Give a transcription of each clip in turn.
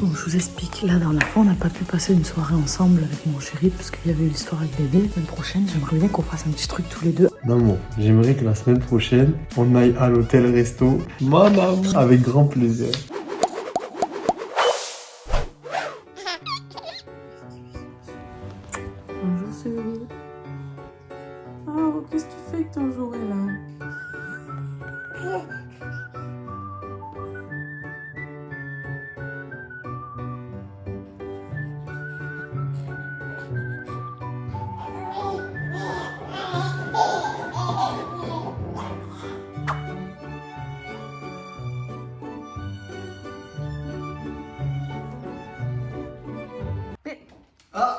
Donc je vous explique, la dernière fois on n'a pas pu passer une soirée ensemble avec mon chéri parce qu'il y avait eu l'histoire avec bébé. La semaine prochaine j'aimerais bien qu'on fasse un petit truc tous les deux. Maman, j'aimerais que la semaine prochaine on aille à l'hôtel resto. Maman, avec grand plaisir. Bonjour chérie. Oh, qu'est-ce que tu fais avec ton jouet là? Ah.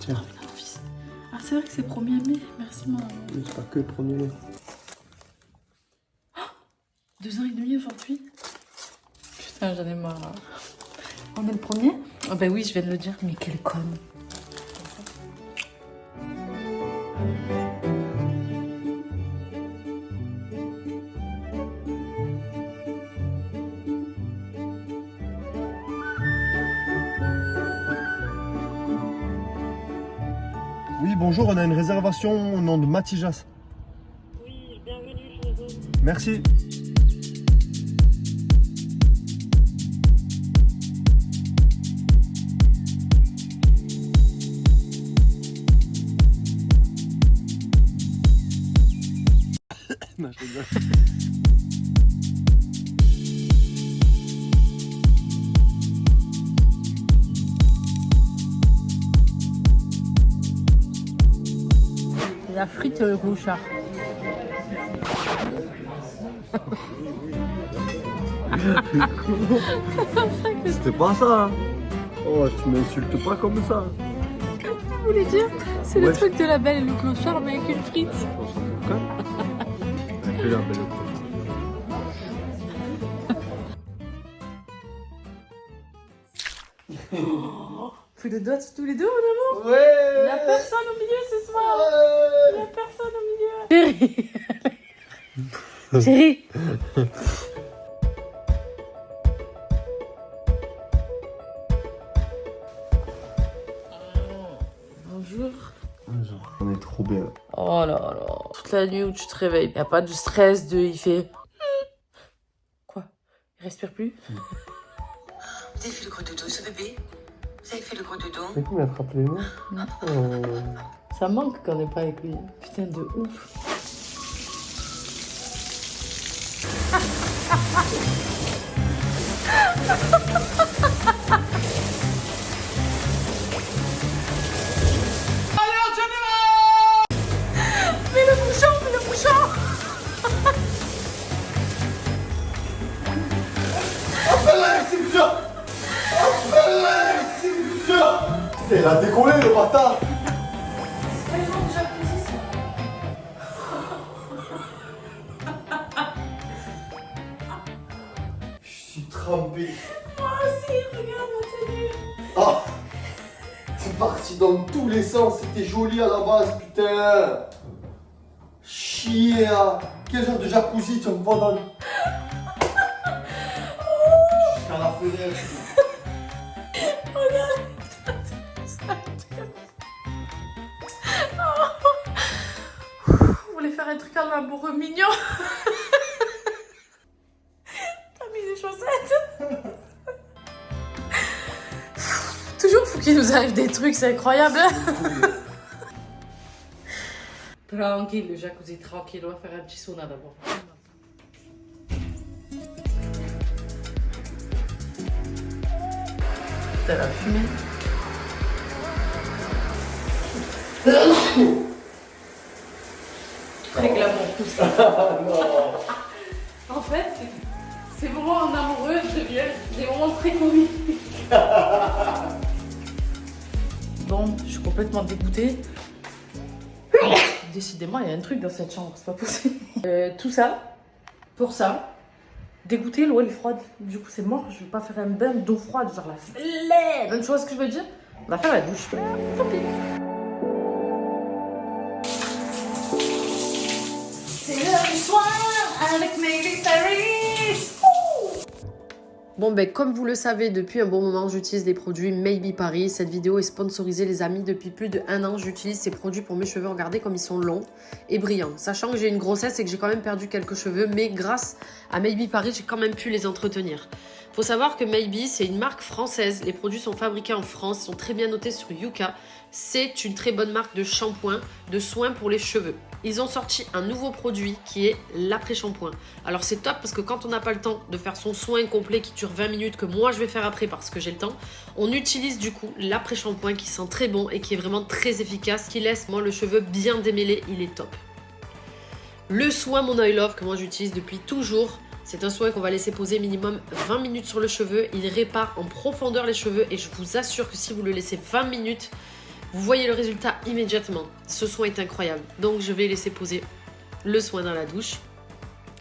Tiens. Ah c'est vrai que c'est 1er mai, merci maman. C'est pas que le 1er mai. 2h30 aujourd'hui. Putain j'en ai marre. On est le 1er? Ah bah oui je viens de le dire, mais quelle conne. Oui, bonjour, on a une réservation au nom de Matijas. Oui, bienvenue chez vous. Merci. Non, je rigole. La frite et le clochard. C'était pas ça. Hein. Oh, tu m'insultes pas comme ça. Je voulais dire, c'est le truc de la belle et le clochard mais avec une frite. Elle fait la belle. Fais le doigt tous les deux, mon amour. Ouais. Il n'y a personne au milieu ce soir. Il n'y a personne au milieu. Chérie. Chérie. Bonjour. On est trop bien. Oh là là. Toute la nuit où tu te réveilles, il n'y a pas de stress, il fait... Quoi? Il respire plus? Vous avez fait le gros dodo, ce bébé? Vous avez fait le gros dodo? C'est qui m'a attrapé les mains? Ça manque qu'on n'est pas avec lui. Putain de ouf. Mets le bouchon, mets le bouchon. Appelle la réception! Appelle la réception! Putain, il a décollé le bâtard! Je suis trempé. Moi aussi, regarde ma tenue. Ah! C'est parti dans tous les sens, c'était joli à la base, putain! Chier! Hein. Quel genre de jacuzzi tu me vois dans le... Jusqu'à la fenêtre. Vous voulez faire un truc en amoureux mignon? T'as mis des chaussettes? Toujours faut qu'il nous arrive des trucs, c'est incroyable. Tranquille, le jacuzzi tranquille, on va faire un petit sauna d'abord. T'as la fumée. Très glamour tout ça. En fait, ces moments en amoureux deviennent des moments très comiques. Bon, je suis complètement dégoûtée. Décidément, il y a un truc dans cette chambre, c'est pas possible. Tout ça, pour ça, dégoûtée, l'eau elle est froide. Du coup, c'est mort, je vais pas faire un bain d'eau froide, genre la flemme. Même chose que je veux dire, on va faire la douche. Tant pis. C'est le soir avec Maybe Paris. Bon ben comme vous le savez, depuis un bon moment j'utilise des produits Maybe Paris. Cette vidéo est sponsorisée les amis. Depuis plus de 1 an j'utilise ces produits pour mes cheveux. Regardez comme ils sont longs et brillants. Sachant que j'ai une grossesse et que j'ai quand même perdu quelques cheveux, mais grâce à Maybe Paris j'ai quand même pu les entretenir. Faut savoir que Maybe c'est une marque française. Les produits sont fabriqués en France, sont très bien notés sur Yuka. C'est une très bonne marque de shampoing, de soins pour les cheveux. Ils ont sorti un nouveau produit qui est l'après-shampoing. Alors c'est top parce que quand on n'a pas le temps de faire son soin complet qui dure 20 minutes, que moi je vais faire après parce que j'ai le temps, on utilise du coup l'après-shampoing qui sent très bon et qui est vraiment très efficace, qui laisse moi le cheveu bien démêlé, il est top. Le soin Mon Oil Love que moi j'utilise depuis toujours, c'est un soin qu'on va laisser poser minimum 20 minutes sur le cheveu. Il répare en profondeur les cheveux et je vous assure que si vous le laissez 20 minutes, vous voyez le résultat immédiatement. Ce soin est incroyable. Donc je vais laisser poser le soin dans la douche.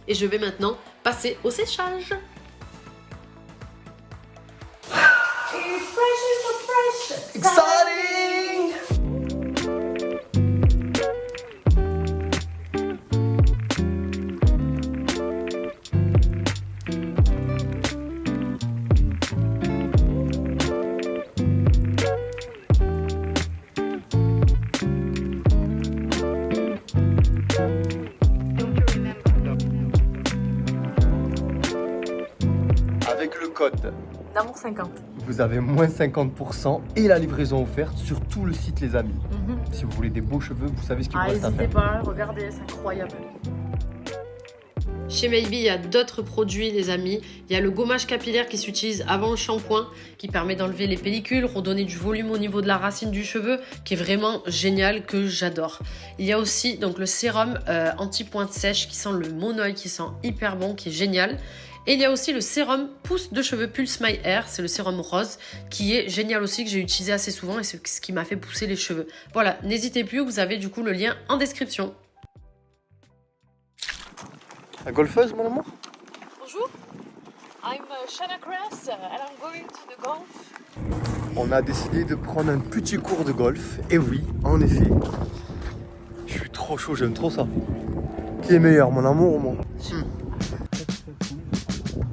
Et je vais maintenant passer au séchage. Exciting! Avec le code, D'amour 50. vous avez moins 50% et la livraison offerte sur tout le site les amis. Si vous voulez des beaux cheveux, vous savez ce qu'il vous reste à N'hésitez faire. pas, regardez, c'est incroyable. Chez Maybe, il y a d'autres produits, les amis. Il y a le gommage capillaire qui s'utilise avant le shampoing, qui permet d'enlever les pellicules, redonner du volume au niveau de la racine du cheveu, qui est vraiment génial, que j'adore. Il y a aussi donc le sérum anti-pointe sèche qui sent le Mon Oil, qui sent hyper bon, qui est génial. Et il y a aussi le sérum pousse de cheveux Pulse My Hair, c'est le sérum rose, qui est génial aussi, que j'ai utilisé assez souvent et c'est ce qui m'a fait pousser les cheveux. Voilà, n'hésitez plus, vous avez du coup le lien en description. La golfeuse, mon amour? Bonjour, I'm Shanna Kress and I'm going to the golf. On a décidé de prendre un petit cours de golf. Et oui, en effet. Je suis trop chaud, j'aime trop ça. Qui est meilleur, mon amour ou moi?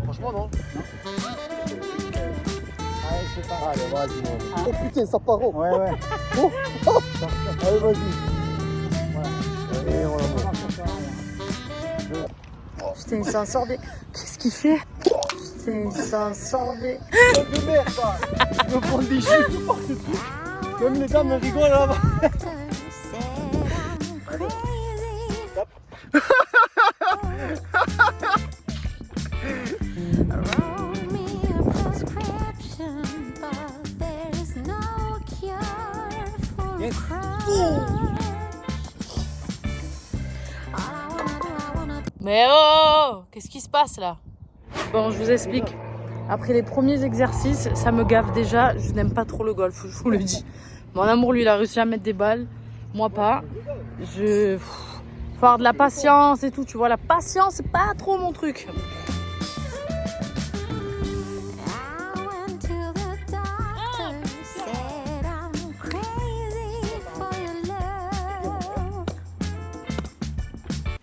Franchement, non. Allez, c'est pas grave. Allez, vas-y, moi. Oh putain, ça part haut. Ouais, ouais. Oh, oh. Allez, vas-y. Allez, mon amour. Putain, il s'en sort des... Qu'est-ce qu'il fait? Putain, il s'en sort des... De merde, ça. Je me prends des chiffres par ce truc. Même les dames rigolent là-bas. Mais oh! Qu'est-ce qui se passe là? Bon, je vous explique. Après les premiers exercices, ça me gave déjà. Je n'aime pas trop le golf, je vous le dis. Mon amour, lui, il a réussi à mettre des balles. Moi, pas. Faut avoir de la patience et tout. Tu vois, la patience, c'est pas trop mon truc.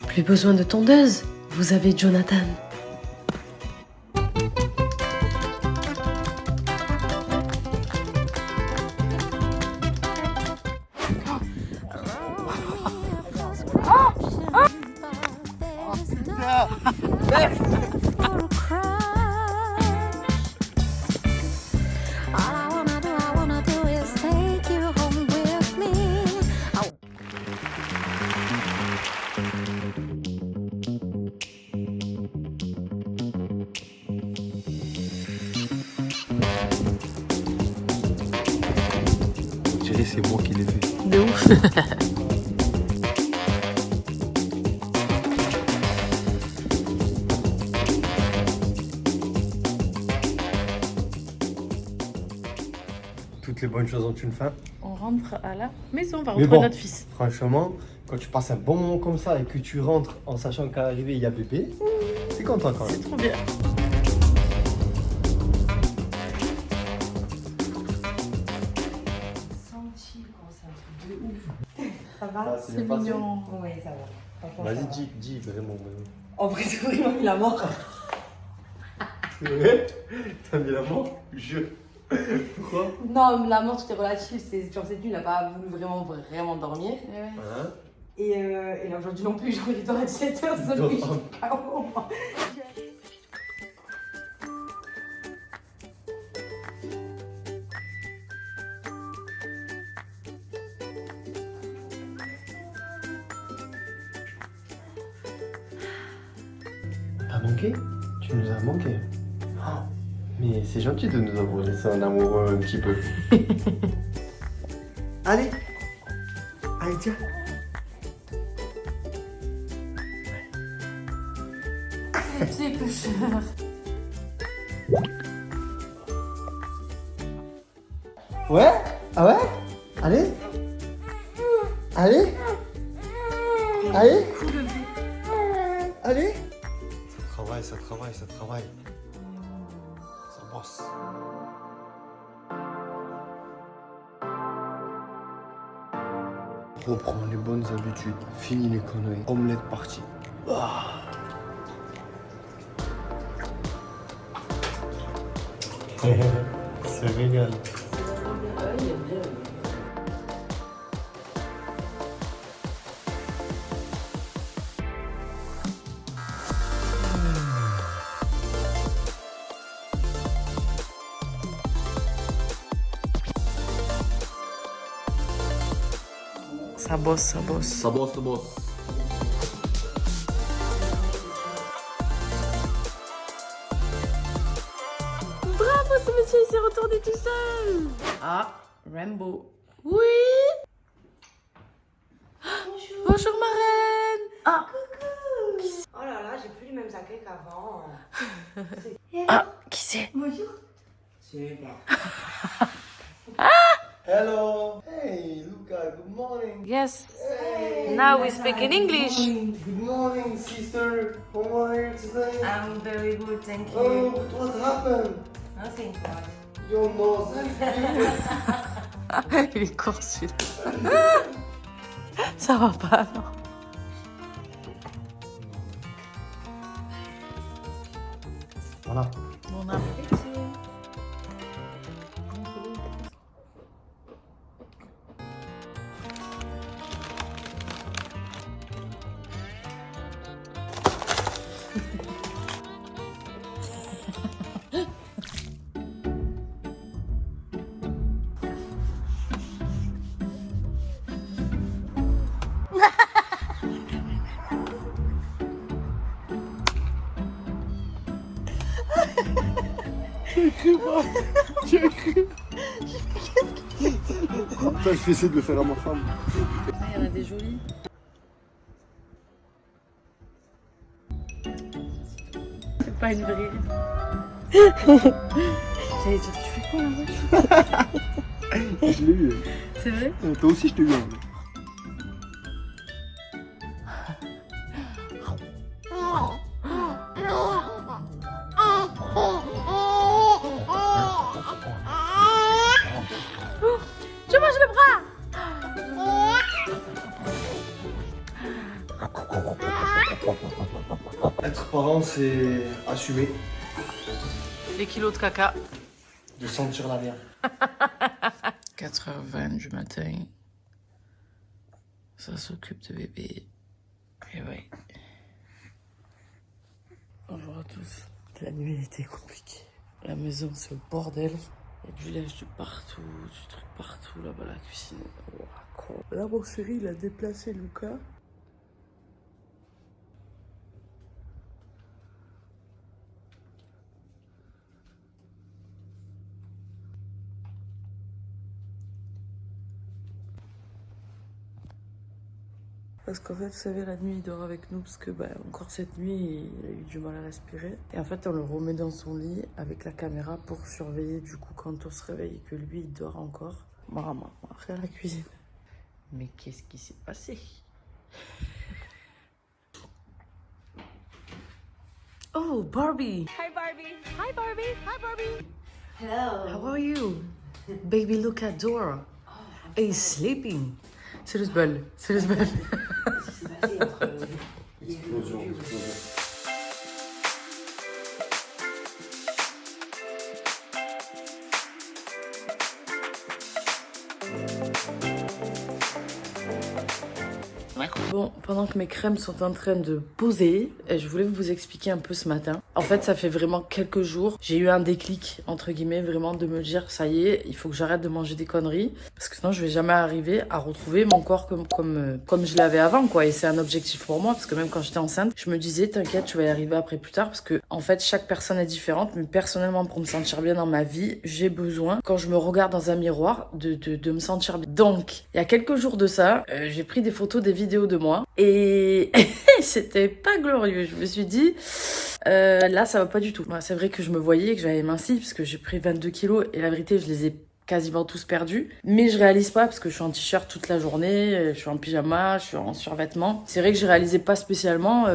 Plus besoin de tondeuse, vous avez Jonathan. Je dirais c'est moi qui l'ai fait. De ouf. Toutes les bonnes choses ont une fin. On rentre à la maison, on va Mais retrouver bon. notre fils. Franchement, quand tu passes un bon moment comme ça et que tu rentres en sachant qu'à l'arrivée il y a bébé, c'est content quand même. C'est trop bien. Ça va? C'est mignon. Oui, ça va. Franchement, Vas-y, ça va. dis vraiment. En vrai, c'est vraiment la mort. Ouais. T'as mis la montre? Jure. Pourquoi? Non, mais la montre, c'était relatif. C'est genre cette nuit, il a pas voulu vraiment dormir. Hein? Et là, aujourd'hui non plus, genre, il dort à 17h, sauf que je suis KO. T'as manqué? Tu nous as manqué. Oh, mais c'est gentil de nous avoir laissé en amoureux un petit peu. Allez. Allez, tiens. C'est plus cher. Ouais? Ah ouais? Allez? Allez? Allez? Allez? Ça travaille. Ça bosse. Reprends les bonnes habitudes. Fini les conneries. Omelette partie. Ah. C'est régal. Ça bosse. Ça bosse. Bravo, ce monsieur, il s'est retourné tout seul. Ah, Rambo. Oui. Bonjour, ma reine. Ah. Oh là là, j'ai plus les mêmes accueils qu'avant. Ah, qui c'est? Bonjour. Super. Hello. Hey, Luca. Good morning. Yes. Hey. Now we speak in English. Good morning, sister. How are you today? I'm very good, thank you. Oh, but what happened? Nothing bad. Your nose is Il est court, celui-là. Ça va pas, non? Voilà. Bon appétit. Attends, je vais essayer de le faire à ma femme. Il y en a des jolis. C'est pas une vraie. J'allais dire, tu fais quoi là-bas? Je l'ai eu. C'est vrai? Toi aussi, je t'ai eu. Je mange le bras! Être parent, c'est assumer Les kilos de caca. de sentir la merde. 4h20 du matin. Ça s'occupe de bébé. Et ouais. Bonjour à tous. La nuit était compliquée. La maison, c'est le bordel. Il y a du linge de partout, du truc partout là-bas, la cuisine. Wow, con. Là, mon chéri, il a déplacé Luca. Parce qu'en fait, vous savez, la nuit, il dort avec nous parce que, encore cette nuit, il a eu du mal à respirer. Et en fait, on le remet dans son lit avec la caméra pour surveiller, du coup, quand on se réveille et que lui, il dort encore. Maman, après à la cuisine. Mais qu'est-ce qui s'est passé? Oh, Barbie! Hi Barbie. Hi Barbie. Hi Barbie. Hello. How are you? Baby, look at Dora. He's sleeping. C'est le sbel, c'est le sbel. Explosion. Bon, pendant que mes crèmes sont en train de poser, je voulais vous expliquer un peu ce matin. En fait, ça fait vraiment quelques jours. J'ai eu un déclic, entre guillemets, vraiment de me dire, ça y est, il faut que j'arrête de manger des conneries. Parce que sinon, je vais jamais arriver à retrouver mon corps comme je l'avais avant, quoi. Et c'est un objectif pour moi, parce que même quand j'étais enceinte, je me disais, t'inquiète, tu vas y arriver après plus tard. Parce que, en fait, chaque personne est différente. Mais personnellement, pour me sentir bien dans ma vie, j'ai besoin, quand je me regarde dans un miroir, de me sentir bien. Donc, il y a quelques jours de ça, j'ai pris des photos, des vidéos de moi. Et c'était pas glorieux. Je me suis dit, là, ça va pas du tout. Moi, c'est vrai que je me voyais, que j'avais minci, parce que j'ai pris 22 kilos. Et la vérité, je les ai quasiment tous perdus. Mais je réalise pas parce que je suis en t-shirt toute la journée, je suis en pyjama, je suis en survêtement. C'est vrai que je réalisais pas spécialement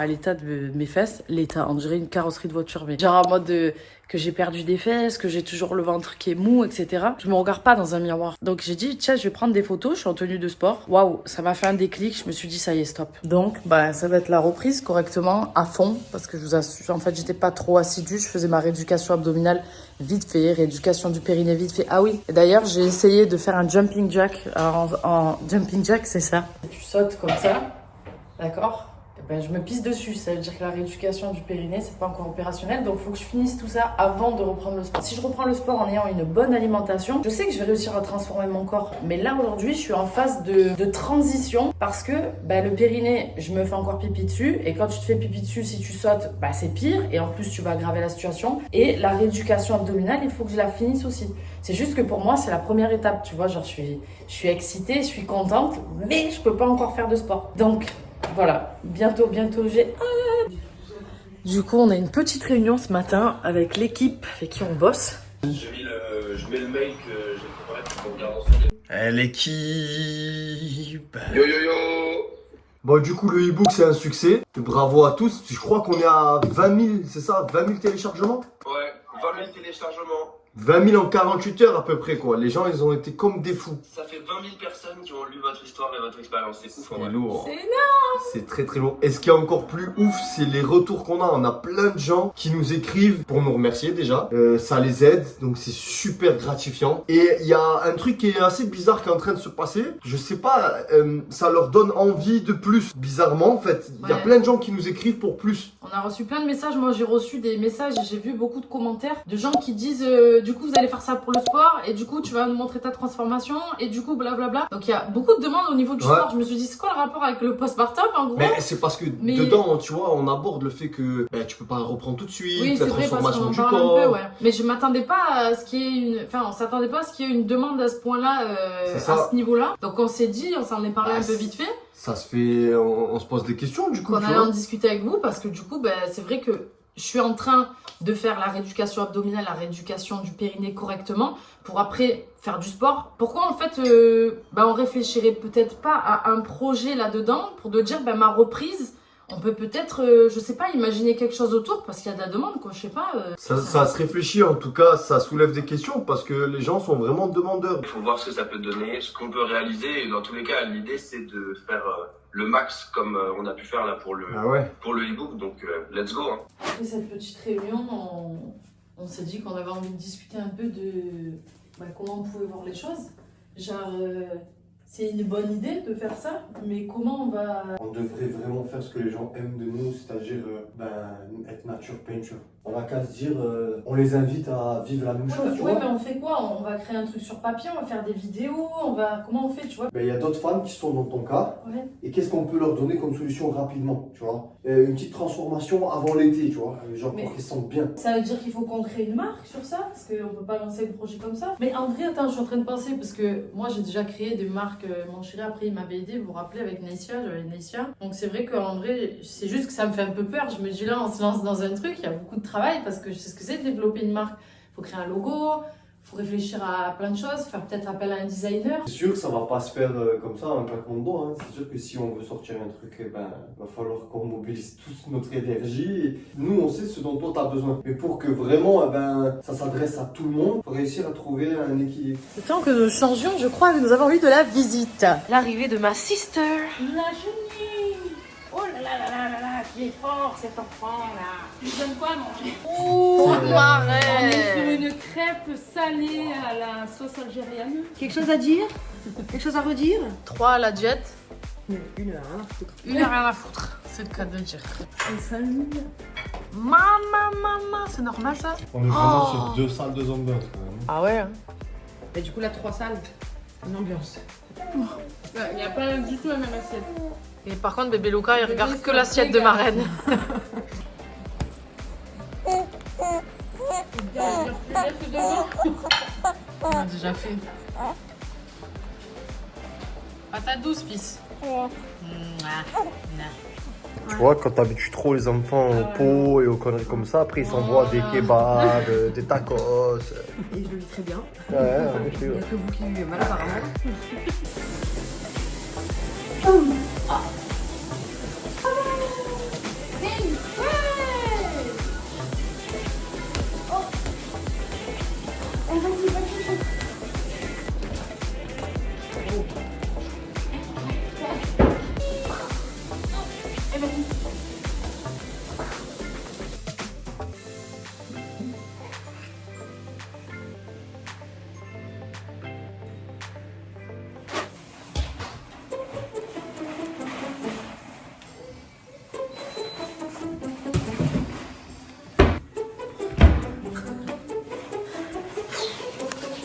l'état de mes fesses. L'état, on dirait une carrosserie de voiture. Mais genre en mode que j'ai perdu des fesses, que j'ai toujours le ventre qui est mou, etc. Je me regarde pas dans un miroir. Donc j'ai dit, tiens, je vais prendre des photos, je suis en tenue de sport. Waouh, ça m'a fait un déclic, je me suis dit, ça y est, stop. Donc, ça va être la reprise correctement, à fond, parce que je vous assure, en fait, j'étais pas trop assidue, je faisais ma rééducation abdominale vite fait, rééducation du périnée vite fait. Ah oui, et d'ailleurs, j'ai essayé de faire un jumping jack. En jumping jack, c'est ça. Tu sautes comme ça, d'accord ? Je me pisse dessus, ça veut dire que la rééducation du périnée, c'est pas encore opérationnel, donc il faut que je finisse tout ça avant de reprendre le sport. Si je reprends le sport en ayant une bonne alimentation, je sais que je vais réussir à transformer mon corps, mais là aujourd'hui, je suis en phase de transition parce que le périnée, je me fais encore pipi dessus, et quand tu te fais pipi dessus, si tu sautes, c'est pire, et en plus tu vas aggraver la situation. Et la rééducation abdominale, il faut que je la finisse aussi. C'est juste que pour moi, c'est la première étape, tu vois, genre je suis excitée, je suis contente, mais je peux pas encore faire de sport. Donc voilà, bientôt j'ai... Du coup, on a une petite réunion ce matin avec l'équipe avec qui on bosse. Je mets le mail que j'ai préparé pour qu'on garde ensemble. L'équipe. Yo yo yo. Bon, du coup, le e-book, c'est un succès. Bravo à tous. Je crois qu'on est à 20 000, c'est ça? 20 000 téléchargements? Ouais, 20 000 téléchargements. 20 000 en 48 heures à peu près, quoi. Les gens, ils ont été comme des fous. Ça fait 20 000 personnes qui ont lu votre histoire et votre expérience. C'est ouf, en C'est vrai. lourd. C'est énorme. C'est très très lourd. Et ce qui est encore plus ouf, c'est les retours qu'on a. On a plein de gens qui nous écrivent pour nous remercier déjà. Ça les aide, donc c'est super gratifiant. Et il y a un truc qui est assez bizarre qui est en train de se passer. Je sais pas, ça leur donne envie de plus. Bizarrement, en fait, il y a plein de gens qui nous écrivent pour plus. On a reçu plein de messages. Moi, j'ai reçu des messages et j'ai vu beaucoup de commentaires de gens qui disent du coup, vous allez faire ça pour le sport et du coup, tu vas nous montrer ta transformation et du coup, blablabla. Donc, il y a beaucoup de demandes au niveau du sport. Je me suis dit, c'est quoi le rapport avec le postpartum en gros? Mais c'est parce que dedans, tu vois, on aborde le fait que tu peux pas reprendre tout de suite, oui, la vrai, transformation du parle corps. Un peu, ouais. Mais je m'attendais pas à ce qu'il y ait une... Enfin, on s'attendait pas à ce qu'il y ait une demande à ce point-là, à ce niveau-là. Donc, on s'est dit, on s'en est parlé un peu vite fait. Ça se fait, on se pose des questions du coup. On allait en discuter avec vous parce que du coup, c'est vrai que je suis en train de faire la rééducation abdominale, la rééducation du périnée correctement pour après faire du sport. Pourquoi en fait, on réfléchirait peut-être pas à un projet là-dedans pour de dire, ma reprise, on peut peut-être, je sais pas, imaginer quelque chose autour parce qu'il y a de la demande, quoi, je sais pas. Ça se réfléchit, en tout cas, ça soulève des questions parce que les gens sont vraiment demandeurs. Il faut voir ce que ça peut donner, ce qu'on peut réaliser. Et dans tous les cas, l'idée, c'est de faire le max comme on a pu faire là pour le e-book. Donc, let's go. Hein. Après cette petite réunion, on s'est dit qu'on avait envie de discuter un peu de comment on pouvait voir les choses. Genre, c'est une bonne idée de faire ça, mais comment on va... On devrait vraiment faire ce que les gens aiment de nous, c'est-à-dire être nature peinture. On va qu'à se dire, on les invite à vivre la même chose, tu vois. Mais on fait quoi? On va créer un truc sur papier, on va faire des vidéos, comment on fait, tu vois? Il y a d'autres femmes qui sont dans ton cas, et qu'est-ce qu'on peut leur donner comme solution rapidement, tu vois? Une petite transformation avant l'été, tu vois, genre pour qu'ils se sentent bien. Ça veut dire qu'il faut qu'on crée une marque sur ça? Parce qu'on peut pas lancer le projet comme ça. Mais en vrai, attends, je suis en train de penser, parce que moi j'ai déjà créé des marques, mon chéri après il m'avait aidé, vous vous rappelez, avec Neissia, j'avais Neissia. Donc c'est vrai qu'en vrai, c'est juste que ça me fait un peu peur. Je me dis là, on se lance dans un truc, il y a beaucoup de travail, parce que je sais ce que c'est de développer une marque. Il faut créer un logo, il faut réfléchir à plein de choses, faire peut-être appel à un designer. C'est sûr que ça va pas se faire comme ça, un claquement de doigts. Hein. C'est sûr que si on veut sortir un truc, va falloir qu'on mobilise toute notre énergie. Et nous, on sait ce dont toi, tu as besoin. Mais pour que vraiment ça s'adresse à tout le monde, il faut réussir à trouver un équilibre. Le temps que nous changions, je crois que nous avons eu de la visite. L'arrivée de ma sister. La chenille. Oh là là là là là là, qui est fort cet enfant là. Tu lui donnes quoi à manger? Oh, On est sur marraine. une crêpe salée à la sauce algérienne. Quelque chose à dire? Quelque chose à redire? 3 à la diète. Une heure, rien à foutre. Une heure rien à foutre, c'est le cas de le dire. Et 5 000. Maman, c'est normal ça? On est vraiment sur 2 salles de ambiance quand même. Ah ouais, hein. Mais du coup, là, 3 salles, une ambiance. Il n'y a pas du tout la même assiette. Et par contre, bébé Luca, il regarde que l'assiette de ma reine. On a déjà fait. Patate douce, fils. Tu vois, quand t'habitues trop les enfants au pot et aux conneries comme ça, après ils s'envoient des kebabs, des tacos. Et je le vis très bien. Ouais, Il n'y a que vous qui vivez mal apparemment.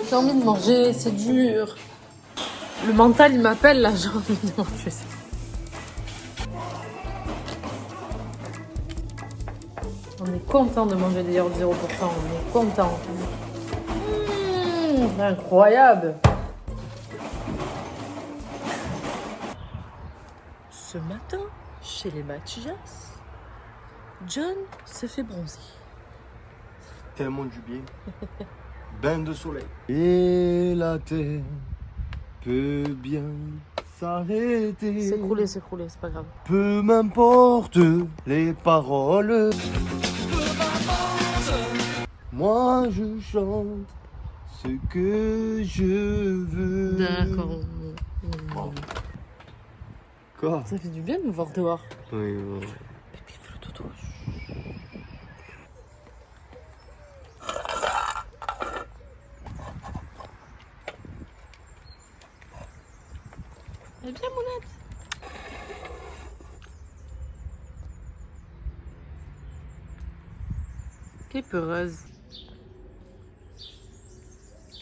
J'ai envie de manger, c'est dur. Le mental, il m'appelle là, j'ai envie de manger. On est content de manger des yaourts 0%, on est content. Incroyable. Ce matin, chez les Mathias, John se fait bronzer. Tellement du bien. Bain de soleil. Et la terre peut bien s'arrêter. C'est coulé, c'est pas grave. Peu m'importe les paroles. Moi je chante ce que je veux. D'accord. Quoi? Ça fait du bien de me voir dehors. Oui, Bébé, fais le dodo. Elle est bien, mounette. Quelle peureuse.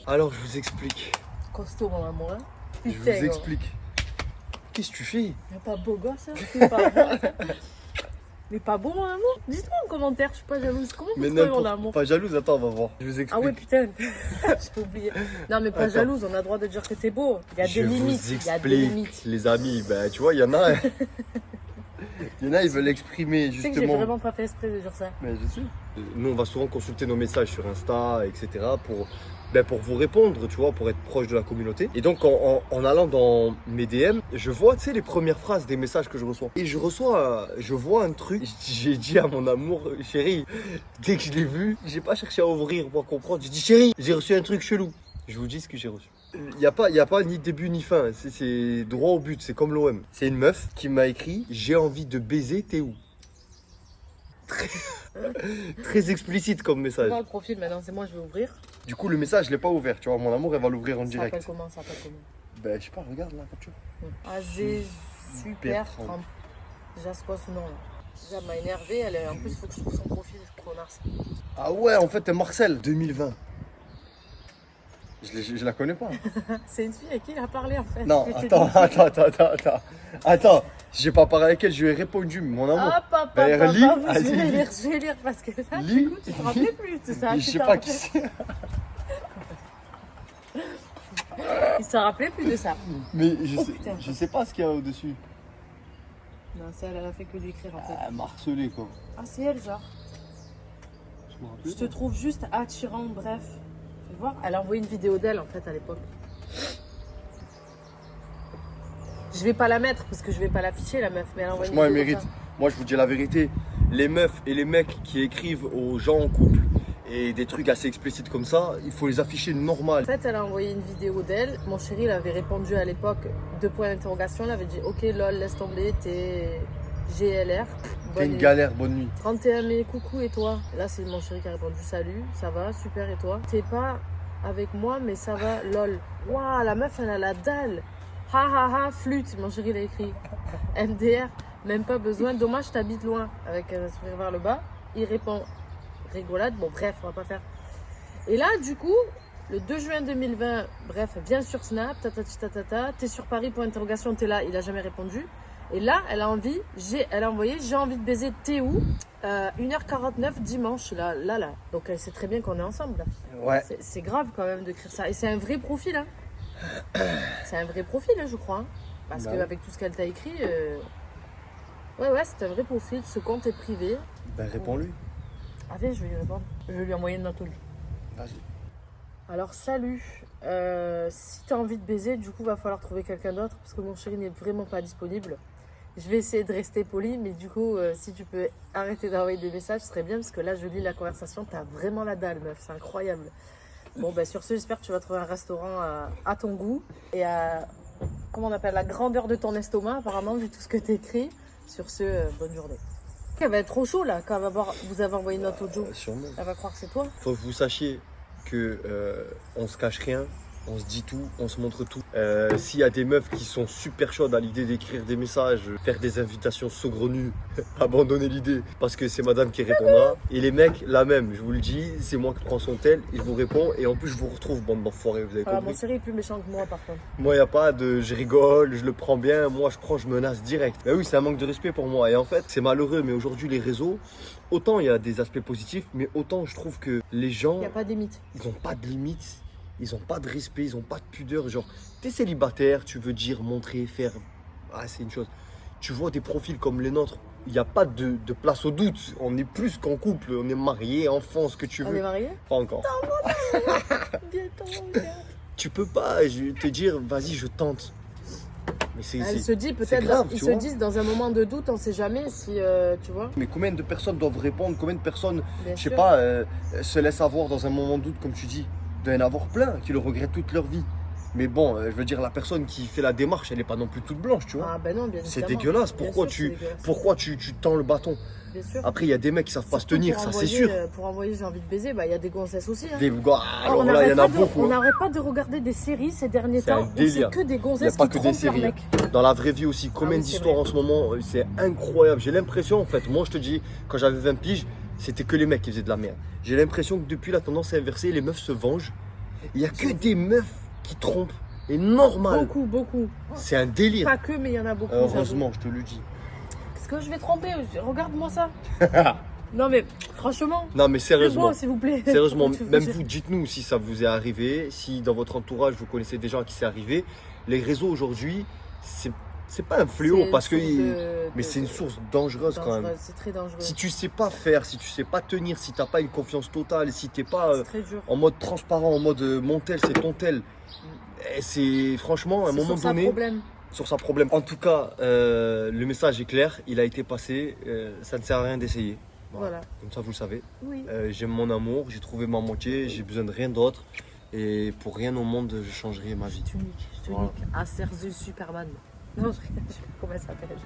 Alors je vous explique. Costaud, mon amour. Hein. Je vous explique. Qu'est-ce que tu fais? Mais pas beau gosse, hein. C'est pas beau. Mais pas beau, mon amour. Dites-moi en commentaire, je suis pas jalouse. Comment vous trouvez mon amour? Pas jalouse, attends, on va voir. Je vous explique. Ah ouais, putain. J'ai oublié. Non, mais pas jalouse, on a le droit de dire que t'es beau. Il y a des limites. Il y a des limites. Les amis, ben tu vois, il y en a. Il y en a, ils veulent exprimer Tu sais justement. que j'ai vraiment pas fait exprès de dire ça. Mais je sais. Nous, on va souvent consulter nos messages sur Insta, etc. pour vous répondre, tu vois, pour être proche de la communauté. Et donc, en allant dans mes DM, je vois, tu sais, les premières phrases des messages que je reçois. Et je vois un truc. J'ai dit à mon amour, chérie, dès que je l'ai vu, j'ai pas cherché à ouvrir pour comprendre. J'ai dit, chérie, j'ai reçu un truc chelou. Je vous dis ce que j'ai reçu. Il n'y a pas ni début ni fin, c'est droit au but, c'est comme l'OM. C'est une meuf qui m'a écrit « J'ai envie de baiser, t'es où ?» Très explicite comme message. Moi, le profil, maintenant, c'est moi, je vais ouvrir. Du coup, le message, je l'ai pas ouvert, tu vois. Mon amour, elle va l'ouvrir en Ça direct. s'appelle comment? Ça s'appelle comment? Ben, je sais pas, regarde la capture. AZ Super Trump. Déjà, c'est quoi ce nom là? Déjà, elle m'a énervé. En plus, il faut que je trouve son profil, connasse. Ah ouais, en fait, t'es Marcel, 2020. Je la connais pas. C'est une fille avec qui il a parlé en fait. Non, attends. Si j'ai pas parlé avec elle, je lui ai répondu, mon amour. Ah, papa, D'ailleurs, lis, je vais lire parce que là, lis. du coup, tu te rappelais plus de ça. Je sais pas qui c'est. Il se rappelait plus de ça. Mais putain. je sais pas ce qu'il y a au-dessus. Non, c'est elle a fait que lui écrire en fait. Ah, marcelé quoi. Ah, c'est elle, genre. Je me rappelle. Je te trouve juste attirant, bref. Tu vois, elle a envoyé une vidéo d'elle en fait à l'époque. Je vais pas la mettre parce que je vais pas l'afficher la meuf, mais elle a envoyé une Franchement, elle vidéo mérite. comme ça. Moi, je vous dis la vérité. Les meufs et les mecs qui écrivent aux gens en couple et des trucs assez explicites comme ça, il faut les afficher normal. En fait, elle a envoyé une vidéo d'elle. Mon chéri, il avait répondu à l'époque, 2 points d'interrogation. Il avait dit ok, lol, laisse tomber, t'es GLR. T'es une galère, bonne nuit. 31 mai, coucou, et toi? Et là, c'est mon chéri qui a répondu salut, ça va, super, et toi? T'es pas avec moi, mais ça va, lol. Waouh, la meuf, elle a la dalle. Ha ha ha, flûte, mon chéri, il a écrit. MDR, même pas besoin. Dommage, t'habites loin. Avec un sourire vers le bas. Il répond rigolade. Bon, bref, on va pas faire. Et là, du coup, le 2 juin 2020, bref, viens sur Snap, t'es sur Paris pour interrogation, t'es là, il a jamais répondu. Et là, elle a envoyé, j'ai envie de baiser, t'es où 1h49 dimanche, là. Donc elle sait très bien qu'on est ensemble, là. Ouais. C'est grave quand même d'écrire ça. Et c'est un vrai profil, hein. C'est un vrai profil, hein, je crois. Hein. Parce qu'avec tout ce qu'elle t'a écrit, ouais, c'est un vrai profil. Ce compte est privé. Ben réponds-lui. Ah viens, je vais lui répondre. Je vais lui envoyer une note. Vas-y. Alors salut, si t'as envie de baiser, du coup va falloir trouver quelqu'un d'autre parce que mon chéri n'est vraiment pas disponible. Je vais essayer de rester poli, mais du coup si tu peux arrêter d'envoyer des messages, ce serait bien parce que là je lis la conversation, t'as vraiment la dalle meuf, c'est incroyable. Bon bah sur ce, j'espère que tu vas trouver un restaurant à ton goût et à, comment on appelle, la grandeur de ton estomac apparemment vu tout ce que t'écris. Sur ce, bonne journée. Elle va être trop chaud là quand elle va voir, vous avez envoyé une note audio. Sûrement. Elle va croire que c'est toi. Faut que vous sachiez que on se cache rien, on se dit tout, on se montre tout. S'il y a des meufs qui sont super chaudes à l'idée d'écrire des messages, faire des invitations saugrenues, abandonnez l'idée parce que c'est madame qui répondra. Et les mecs, la même, je vous le dis, c'est moi qui prends son tel, il vous répond et en plus je vous retrouve, bande d'enfoirés, vous avez compris. Mon chéri est plus méchant que moi par contre. Moi, il n'y a pas de je rigole, je le prends bien, moi je prends, je menace direct. Ben oui, c'est un manque de respect pour moi. Et en fait, c'est malheureux, mais aujourd'hui, les réseaux, autant il y a des aspects positifs, mais autant je trouve que les gens. Il n'y a pas de limite. Ils n'ont pas de limites, ils n'ont pas de respect, ils n'ont pas de pudeur. Genre, t'es célibataire, tu veux dire, montrer, faire. Ah, c'est une chose. Tu vois des profils comme les nôtres, il n'y a pas de place au doute. On est plus qu'en couple, on est mariés, enfants, ce que tu veux. On est mariés? Pas encore. Tu peux pas te dire, vas-y, je tente. Mais elle se dit peut-être, ils se disent dans un moment de doute, on sait jamais si, tu vois. Mais combien de personnes doivent répondre, combien de personnes, Bien je sais sûr. pas, se laissent avoir dans un moment de doute, comme tu dis. Il doit y en avoir plein qui le regrettent toute leur vie. Mais bon, je veux dire, la personne qui fait la démarche, elle n'est pas non plus toute blanche, tu vois. Ah ben non, bien C'est évidemment. dégueulasse. Bien Pourquoi, sûr, c'est dégueulasse. pourquoi tu tends le bâton? Bien sûr. Après, il y a des mecs qui savent pas se Surtout tenir, pour ça c'est envoyer, sûr. Pour envoyer j'ai envie de baiser, bah il y a des gonzesses aussi. Hein. Alors on là, il y en a n'arrête beaucoup. On hein. n'arrête pas de regarder des séries ces derniers C'est un temps où délire. c'est que des Il n'y a gonzesses pas qui que des trompent leurs séries. mecs. Dans la vraie vie aussi, combien oui, c'est d'histoires vrai. en ce moment, c'est incroyable. J'ai l'impression, en fait, moi je te dis, quand j'avais 20 piges, c'était que les mecs qui faisaient de la merde. J'ai l'impression que depuis la tendance est inversée, les meufs se vengent. Il n'y a que des meufs qui trompent. Et normal. Beaucoup. C'est un délire. Pas que, mais il y en a beaucoup. Heureusement, je te le dis. Est-ce que je vais tromper? Regarde-moi ça. Non mais franchement. Non mais sérieusement. S'il vous plaît. Sérieusement, même vous, dites-nous si ça vous est arrivé, si dans votre entourage vous connaissez des gens à qui c'est arrivé. Les réseaux aujourd'hui, c'est pas un fléau parce que mais c'est une source dangereuse quand même. C'est très dangereux. Si tu sais pas faire, si tu sais pas tenir, si t'as pas une confiance totale, si t'es pas c'est très dur. en mode transparent, en mode mon tel c'est ton tel, c'est franchement à un moment donné sur sa problème. En tout cas, le message est clair, il a été passé, ça ne sert à rien d'essayer. Voilà. Comme ça vous le savez. Oui. J'aime mon amour, j'ai trouvé ma moitié, j'ai besoin de rien d'autre et pour rien au monde je changerai ma vie. Je te nique. À Serzu Superman. Non, je sais pas comment elle s'appelle.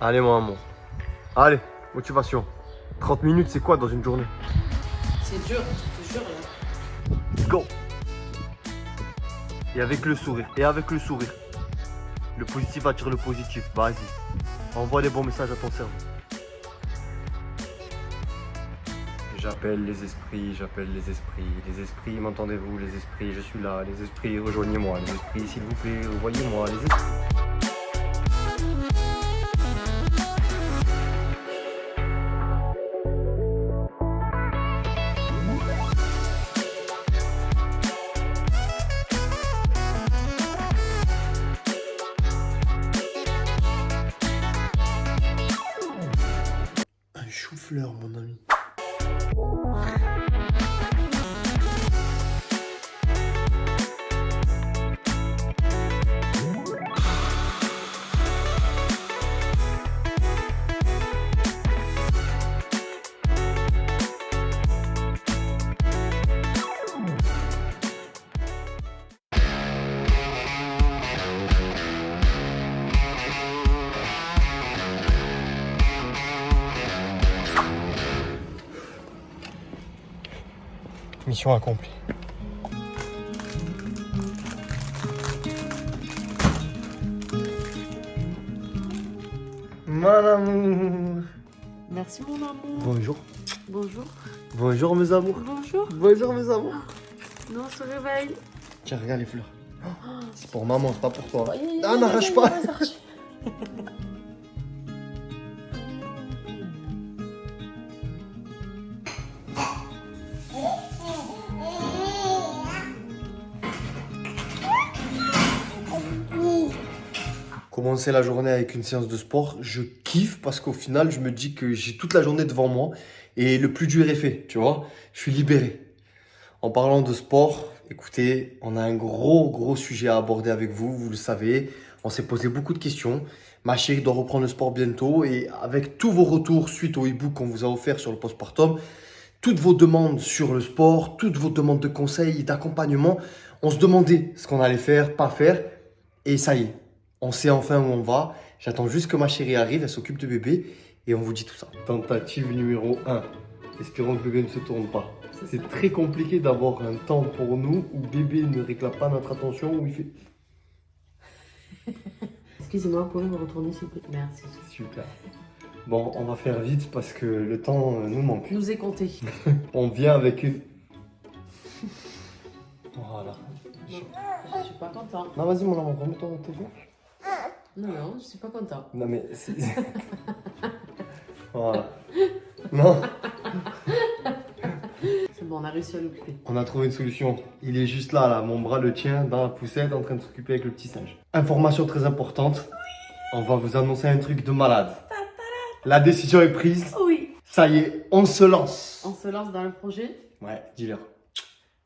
Allez mon amour. Allez, motivation. 30 minutes c'est quoi dans une journée? C'est dur, je te jure là. Go. Et avec le sourire, Le positif attire le positif, vas-y. Envoie des bons messages à ton cerveau. J'appelle les esprits, Les esprits, m'entendez-vous, les esprits, je suis là. Les esprits, rejoignez-moi. Les esprits, s'il vous plaît, revoyez-moi. Les esprits. Un chou-fleur, mon ami. Mission accomplie. Mon amour. Merci mon amour. Bonjour. Bonjour. Bonjour mes amours. Bonjour. Bonjour mes amours. Nous on se réveille. Tiens, regarde les fleurs. C'est pour maman, c'est pas pour toi. Ah, n'arrache pas. Commencer la journée avec une séance de sport, je kiffe parce qu'au final, je me dis que j'ai toute la journée devant moi et le plus dur est fait, tu vois. Je suis libéré. En parlant de sport, écoutez, on a un gros sujet à aborder avec vous, vous le savez. On s'est posé beaucoup de questions. Ma chérie doit reprendre le sport bientôt et avec tous vos retours suite au e-book qu'on vous a offert sur le postpartum, toutes vos demandes sur le sport, toutes vos demandes de conseils et d'accompagnement, on se demandait ce qu'on allait faire, pas faire. Et ça y est, on sait enfin où on va. J'attends juste que ma chérie arrive, elle s'occupe de bébé et on vous dit tout ça. Tentative numéro 1. Espérons que bébé ne se tourne pas. C'est très compliqué d'avoir un temps pour nous où bébé ne réclame pas notre attention, où il fait... Excusez-moi, pouvez-vous retourner s'il vous plaît? Merci. Super. Bon, on va faire vite parce que le temps nous manque. Nous est compté. On vient avec une... Voilà. Je suis pas content. Non, vas-y mon amour, remets-toi dans tes yeux. Non, je suis pas content. Non mais c'est... Voilà. Non. C'est bon, on a réussi à l'occuper. On a trouvé une solution. Il est juste là, mon bras le tient dans la poussette en train de s'occuper avec le petit singe. Information très importante. On va vous annoncer un truc de malade. La décision est prise. Oui. Ça y est, on se lance. On se lance dans le projet. Ouais, dis-leur.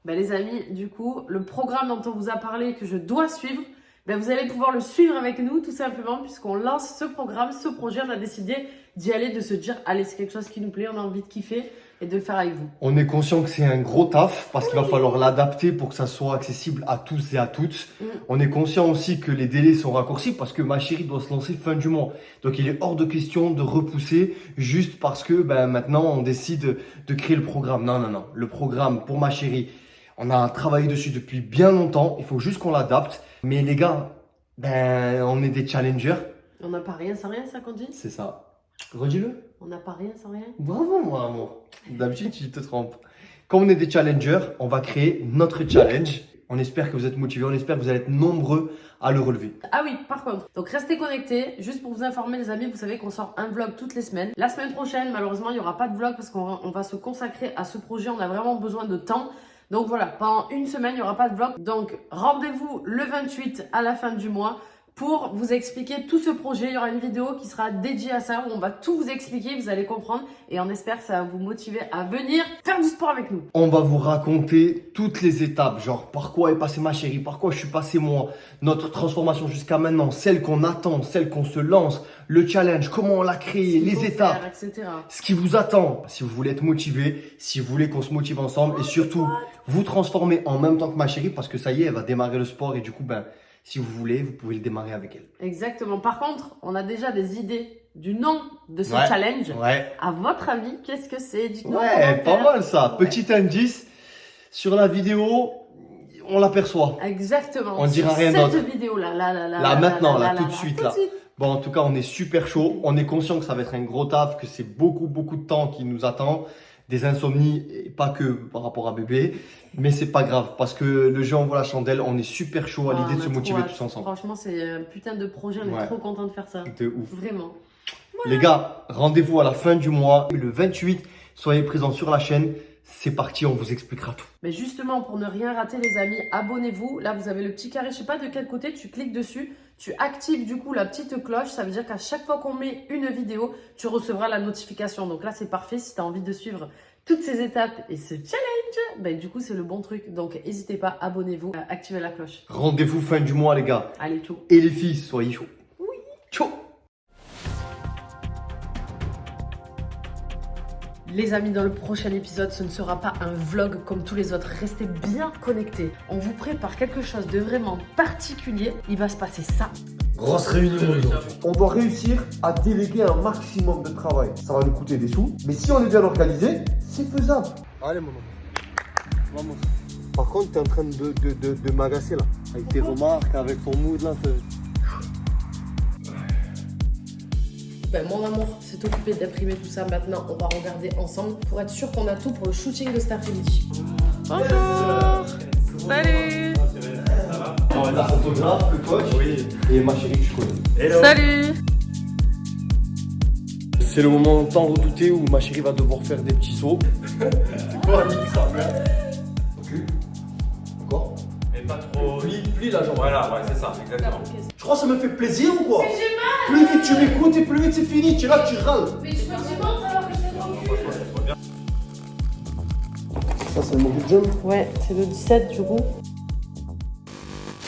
Ben, les amis, du coup, le programme dont on vous a parlé que je dois suivre, ben, vous allez pouvoir le suivre avec nous tout simplement puisqu'on lance ce programme, ce projet. On a décidé d'y aller, de se dire, allez, c'est quelque chose qui nous plaît, on a envie de kiffer et de le faire avec vous. On est conscient que c'est un gros taf parce qu'il va falloir l'adapter pour que ça soit accessible à tous et à toutes. On est conscient aussi que les délais sont raccourcis parce que ma chérie doit se lancer fin du mois. Donc il est hors de question de repousser juste parce que ben, maintenant on décide de créer le programme. Non, non, non. Le programme pour ma chérie, on a travaillé dessus depuis bien longtemps. Il faut juste qu'on l'adapte. Mais les gars, ben, on est des challengers. On n'a pas rien sans rien, ça qu'on dit? C'est ça. Redis-le. On n'a pas rien sans rien. Bravo, mon amour. D'habitude, tu te trompes. Comme on est des challengers, on va créer notre challenge. On espère que vous êtes motivés, on espère que vous allez être nombreux à le relever. Ah oui, par contre, donc restez connectés. Juste pour vous informer, les amis, vous savez qu'on sort un vlog toutes les semaines. La semaine prochaine, malheureusement, il n'y aura pas de vlog parce qu'on va se consacrer à ce projet. On a vraiment besoin de temps. Donc voilà, pendant une semaine, il n'y aura pas de vlog. Donc rendez-vous le 28 à la fin du mois pour vous expliquer tout ce projet. Il y aura une vidéo qui sera dédiée à ça où on va tout vous expliquer, vous allez comprendre. Et on espère que ça va vous motiver à venir faire du sport avec nous. On va vous raconter toutes les étapes, genre par quoi est passée ma chérie, par quoi je suis passé moi, notre transformation jusqu'à maintenant, celle qu'on attend, celle qu'on se lance, le challenge, comment on l'a créé, les étapes, etc. Ce qui vous attend. Si vous voulez être motivé, si vous voulez qu'on se motive ensemble et surtout vous transformer en même temps que ma chérie parce que ça y est, elle va démarrer le sport et du coup, ben, si vous voulez, vous pouvez le démarrer avec elle. Exactement. Par contre, on a déjà des idées du nom de ce challenge. Ouais. À votre avis, qu'est-ce que c'est? Dites-nous. Ouais, pas mal ça. Petit indice, sur la vidéo, on l'aperçoit. Exactement. On dira rien d'autre. Cette vidéo-là, tout de suite. Bon, en tout cas, on est super chaud. On est conscient que ça va être un gros taf, que c'est beaucoup de temps qui nous attend. Des insomnies, et pas que par rapport à bébé, mais c'est pas grave parce que le jeu envoie la chandelle, on est super chaud à l'idée de se motiver tous ensemble. Franchement, c'est un putain de projet, on est trop content de faire ça. De ouf. Vraiment. Voilà. Les gars, rendez-vous à la fin du mois, le 28, soyez présents sur la chaîne. C'est parti, on vous expliquera tout. Mais justement, pour ne rien rater les amis, abonnez-vous. Là, vous avez le petit carré, je sais pas de quel côté, tu cliques dessus, tu actives du coup la petite cloche. Ça veut dire qu'à chaque fois qu'on met une vidéo, tu recevras la notification. Donc là, c'est parfait si tu as envie de suivre toutes ces étapes et ce challenge. Ben, du coup, c'est le bon truc. Donc, n'hésitez pas, abonnez-vous, activez la cloche. Rendez-vous fin du mois, les gars. Allez, ciao. Et les filles, soyez chauds. Oui. Ciao. Les amis, dans le prochain épisode, ce ne sera pas un vlog comme tous les autres. Restez bien connectés. On vous prépare quelque chose de vraiment particulier. Il va se passer ça. Grosse réunion aujourd'hui. On doit réussir à déléguer un maximum de travail. Ça va nous coûter des sous, mais si on est bien organisé, c'est faisable. Allez mon homme, vamos. Par contre, t'es en train de m'agacer là. Avec tes remarques, avec ton mood là. Ben, mon amour s'est occupé d'imprimer tout ça. Maintenant, on va regarder ensemble pour être sûr qu'on a tout pour le shooting de cet après-midi. Bonjour. Salut. La photographe, le coach, et ma chérie que tu connais. Hello. Salut. C'est le moment tant redouté où ma chérie va devoir faire des petits sauts. Quoi, nique ça, encore. Mais pas trop. Plie la jambe. Voilà, ouais, c'est ça, exactement. Je crois que ça me fait plaisir ou quoi? Plus vite tu m'écoutes et plus vite c'est fini. Tu es là, tu râles. Mais tu montres alors que c'est bon. Ça, c'est le mauvais jump. Ouais, c'est le 17 du coup.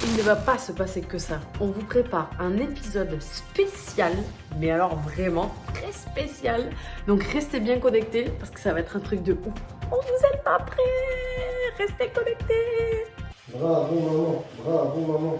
Il ne va pas se passer que ça. On vous prépare un épisode spécial, mais alors vraiment très spécial. Donc restez bien connectés parce que ça va être un truc de ouf. On vous aime pas prêts. Restez connectés. Bravo maman, bravo maman.